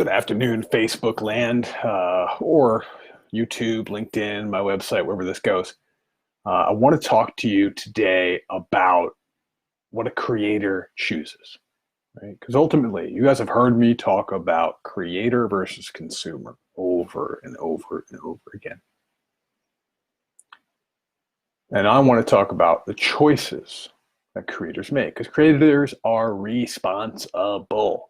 Good afternoon, Facebook land, or YouTube, LinkedIn, my website, wherever this goes. I want to talk to you today about what a creator chooses, right? Because ultimately, you guys have heard me talk about creator versus consumer over and over and over again. And I want to talk about the choices that creators make, because creators are responsible.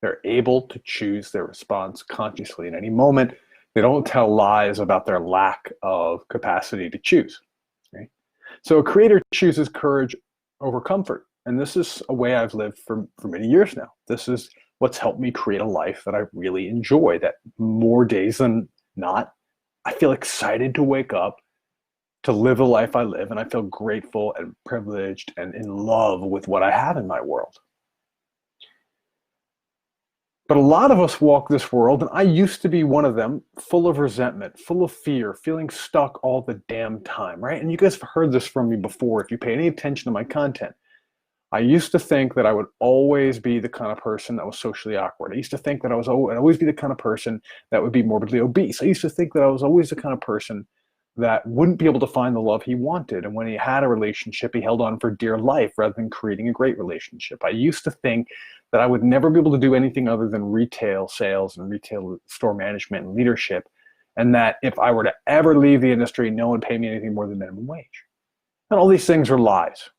They're able to choose their response consciously in any moment. They don't tell lies about their lack of capacity to choose. Right? So a creator chooses courage over comfort. And this is a way I've lived for many years now. This is what's helped me create a life that I really enjoy, that more days than not, I feel excited to wake up, to live the life I live, and I feel grateful and privileged and in love with what I have in my world. But a lot of us walk this world, and I used to be one of them, full of resentment, full of fear, feeling stuck all the damn time, right? And you guys have heard this from me before if you pay any attention to my content. I used to think that I would always be the kind of person that was socially awkward. I used to think that I'd always be the kind of person that would be morbidly obese. I used to think that I was always the kind of person that wouldn't be able to find the love he wanted. And when he had a relationship, he held on for dear life rather than creating a great relationship. I used to think that I would never be able to do anything other than retail sales and retail store management and leadership. And that if I were to ever leave the industry, no one would pay me anything more than minimum wage. And all these things are lies.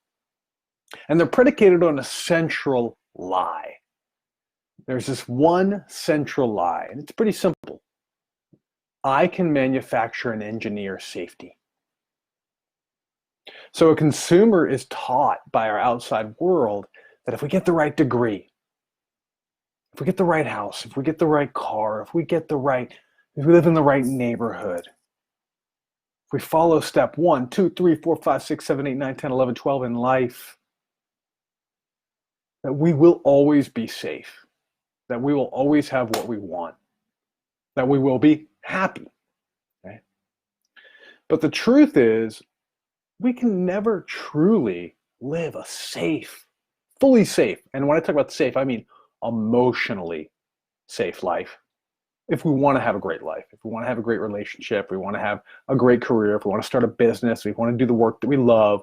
And they're predicated on a central lie. There's this one central lie, and it's pretty simple. I can manufacture and engineer safety. So a consumer is taught by our outside world that if we get the right degree, if we get the right house, if we get the right car, if we live in the right neighborhood, if we follow step 1, 2, 3, 4, 5, 6, 7, 8, 9, 10, 11, 12 in life, that we will always be safe, that we will always have what we want, that we will be happy. Okay? But the truth is, we can never truly live a safe, fully safe, and when I talk about safe, I mean emotionally safe life. If we want to have a great life, if we want to have a great relationship, we want to have a great career, if we want to start a business, we want to do the work that we love,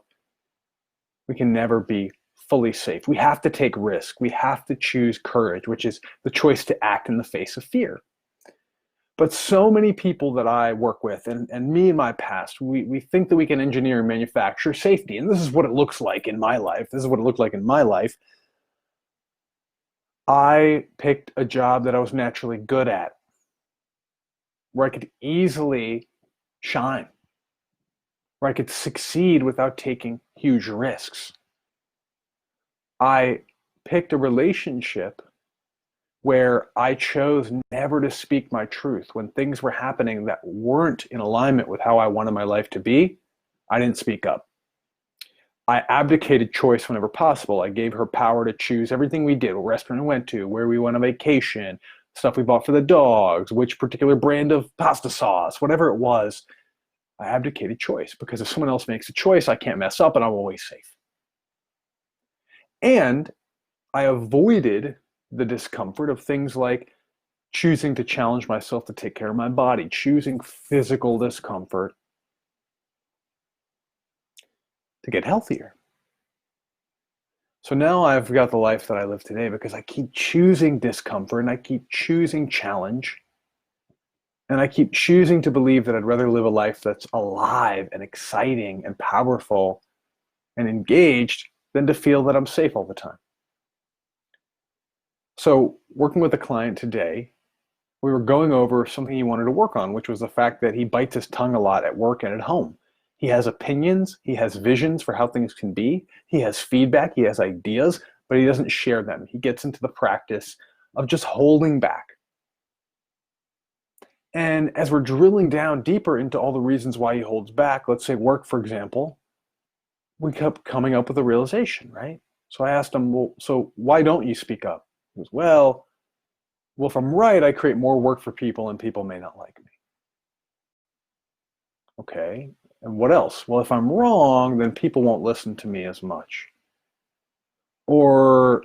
we can never be fully safe. We have to take risk. We have to choose courage, which is the choice to act in the face of fear. But so many people that I work with, and me in my past, we think that we can engineer and manufacture safety. And this is what it looks like in my life. This is what it looked like in my life. I picked a job that I was naturally good at, where I could easily shine, where I could succeed without taking huge risks. I picked a relationship where I chose never to speak my truth. When things were happening that weren't in alignment with how I wanted my life to be, I didn't speak up. I abdicated choice whenever possible. I gave her power to choose everything we did, what restaurant we went to, where we went on vacation, stuff we bought for the dogs, which particular brand of pasta sauce, whatever it was. I abdicated choice because if someone else makes a choice, I can't mess up and I'm always safe. And I avoided the discomfort of things like choosing to challenge myself to take care of my body, choosing physical discomfort to get healthier. So now I've got the life that I live today because I keep choosing discomfort and I keep choosing challenge. And I keep choosing to believe that I'd rather live a life that's alive and exciting and powerful and engaged than to feel that I'm safe all the time. So working with a client today, we were going over something he wanted to work on, which was the fact that he bites his tongue a lot at work and at home. He has opinions, he has visions for how things can be, he has feedback, he has ideas, but he doesn't share them. He gets into the practice of just holding back. And as we're drilling down deeper into all the reasons why he holds back, let's say work, for example, we kept coming up with a realization, right? So I asked him, well, so why don't you speak up? He goes, well, if I'm right, I create more work for people and people may not like me. Okay, and what else? Well, if I'm wrong, then people won't listen to me as much. Or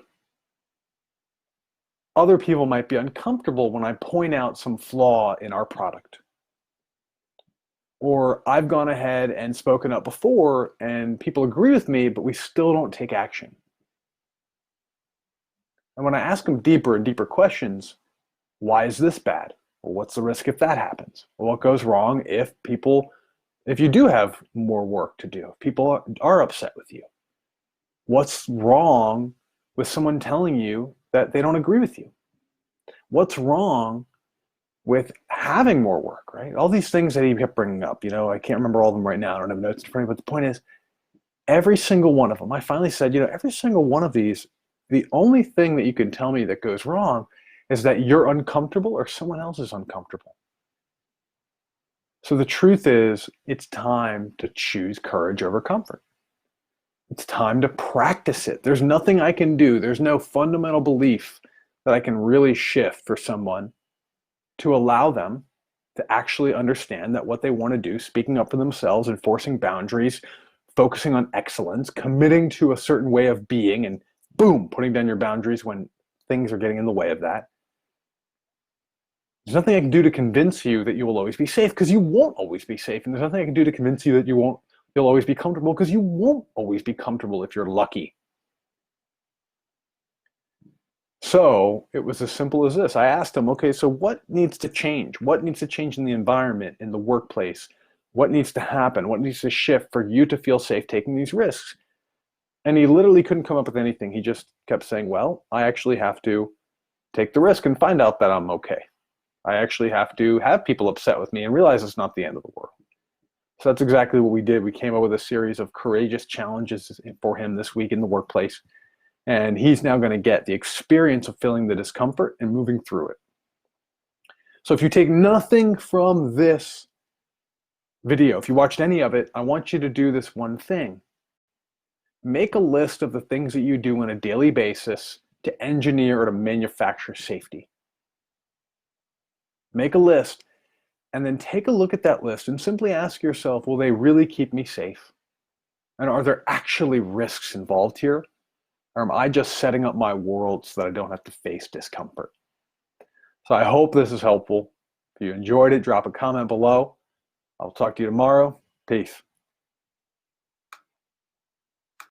other people might be uncomfortable when I point out some flaw in our product. Or I've gone ahead and spoken up before and people agree with me, but we still don't take action. And when I ask them deeper and deeper questions, why is this bad? Well, what's the risk if that happens? Well, what goes wrong if you do have more work to do, if people are upset with you? What's wrong with someone telling you that they don't agree with you? What's wrong with having more work, right? All these things that he kept bringing up, I can't remember all of them right now. I don't have notes in front of me, but the point is, every single one of them, I finally said, every single one of these, the only thing that you can tell me that goes wrong is that you're uncomfortable or someone else is uncomfortable. So the truth is, it's time to choose courage over comfort. It's time to practice it. There's nothing I can do. There's no fundamental belief that I can really shift for someone to allow them to actually understand that what they want to do, speaking up for themselves, enforcing boundaries, focusing on excellence, committing to a certain way of being, and boom, putting down your boundaries when things are getting in the way of that. There's nothing I can do to convince you that you will always be safe, because you won't always be safe. And there's nothing I can do to convince you that you'll always be comfortable, because you won't always be comfortable if you're lucky. So it was as simple as this. I asked him, okay, so what needs to change? What needs to change in the environment, in the workplace? What needs to happen? What needs to shift for you to feel safe taking these risks? And he literally couldn't come up with anything. He just kept saying, well, I actually have to take the risk and find out that I'm okay. I actually have to have people upset with me and realize it's not the end of the world. So that's exactly what we did. We came up with a series of courageous challenges for him this week in the workplace. And he's now going to get the experience of feeling the discomfort and moving through it. So if you take nothing from this video, if you watched any of it, I want you to do this one thing. Make a list of the things that you do on a daily basis to engineer or to manufacture safety. Make a list and then take a look at that list and simply ask yourself, will they really keep me safe? And are there actually risks involved here? Or am I just setting up my world so that I don't have to face discomfort? So I hope this is helpful. If you enjoyed it, drop a comment below. I'll talk to you tomorrow. Peace.